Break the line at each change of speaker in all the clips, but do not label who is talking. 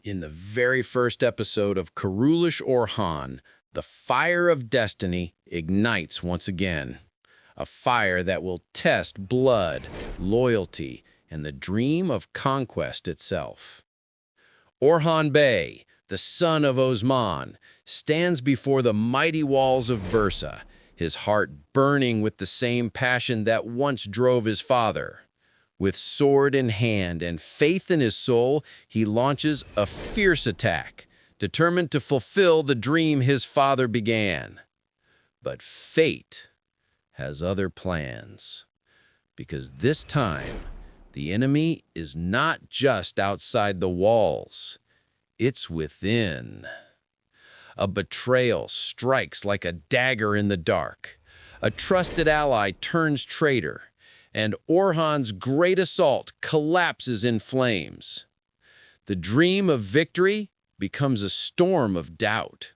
In the very first episode of Kuruluş Orhan, the fire of destiny ignites once again. A fire that will test blood, loyalty, and the dream of conquest itself. Orhan Bey, the son of Osman, stands before the mighty walls of Bursa, his heart burning with the same passion that once drove his father. With sword in hand and faith in his soul, he launches a fierce attack, determined to fulfill the dream his father began. But fate has other plans, because this time, the enemy is not just outside the walls, it's within. A betrayal strikes like a dagger in the dark. A trusted ally turns traitor, and Orhan's great assault collapses in flames. The dream of victory becomes a storm of doubt.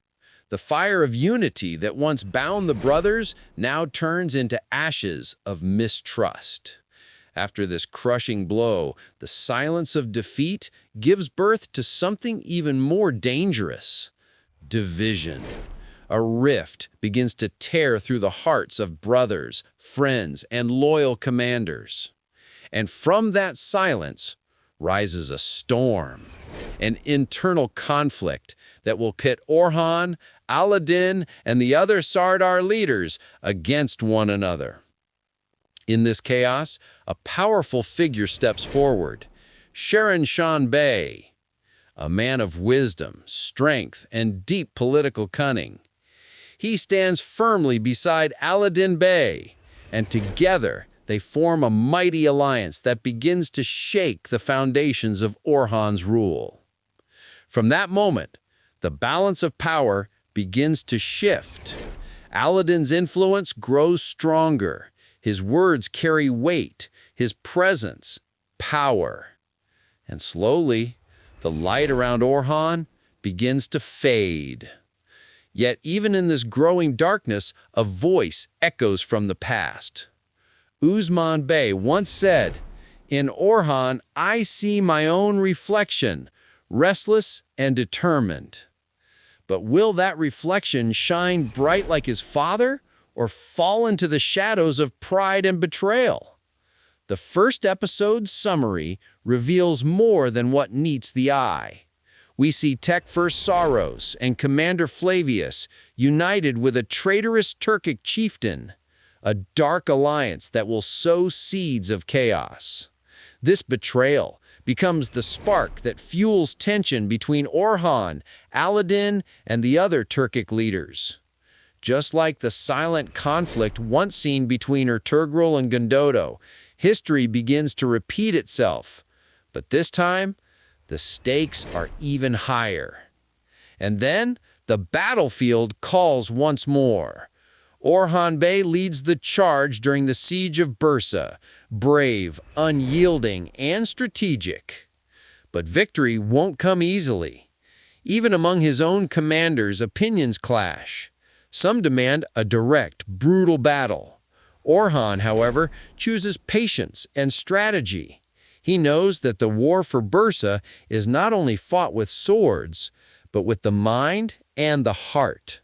The fire of unity that once bound the brothers now turns into ashes of mistrust. After this crushing blow, the silence of defeat gives birth to something even more dangerous: division. A rift begins to tear through the hearts of brothers, friends, and loyal commanders. And from that silence rises a storm, an internal conflict that will pit Orhan, Alauddin, and the other Sardar leaders against one another. In this chaos, a powerful figure steps forward: Shahenshah Bey, a man of wisdom, strength, and deep political cunning. He stands firmly beside Alauddin Bey, and together they form a mighty alliance that begins to shake the foundations of Orhan's rule. From that moment, the balance of power begins to shift. Alauddin's influence grows stronger. His words carry weight, his presence, power. And slowly, the light around Orhan begins to fade. Yet even in this growing darkness, a voice echoes from the past. Osman Bey once said, "In Orhan, I see my own reflection, restless and determined." But will that reflection shine bright like his father, or fall into the shadows of pride and betrayal? The first episode's summary reveals more than what meets the eye. We see Tekfur Saros and Commander Flavius united with a traitorous Turkic chieftain, a dark alliance that will sow seeds of chaos. This betrayal becomes the spark that fuels tension between Orhan, Alauddin, and the other Turkic leaders. Just like the silent conflict once seen between Ertuğrul and Gündoğdu, history begins to repeat itself, but this time, the stakes are even higher. And then, the battlefield calls once more. Orhan Bey leads the charge during the Siege of Bursa, brave, unyielding, and strategic. But victory won't come easily. Even among his own commanders, opinions clash. Some demand a direct, brutal battle. Orhan, however, chooses patience and strategy. He knows that the war for Bursa is not only fought with swords, but with the mind and the heart.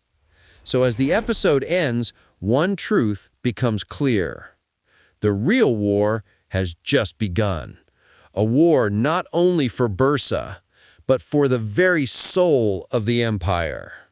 So as the episode ends, one truth becomes clear. The real war has just begun. A war not only for Bursa, but for the very soul of the empire.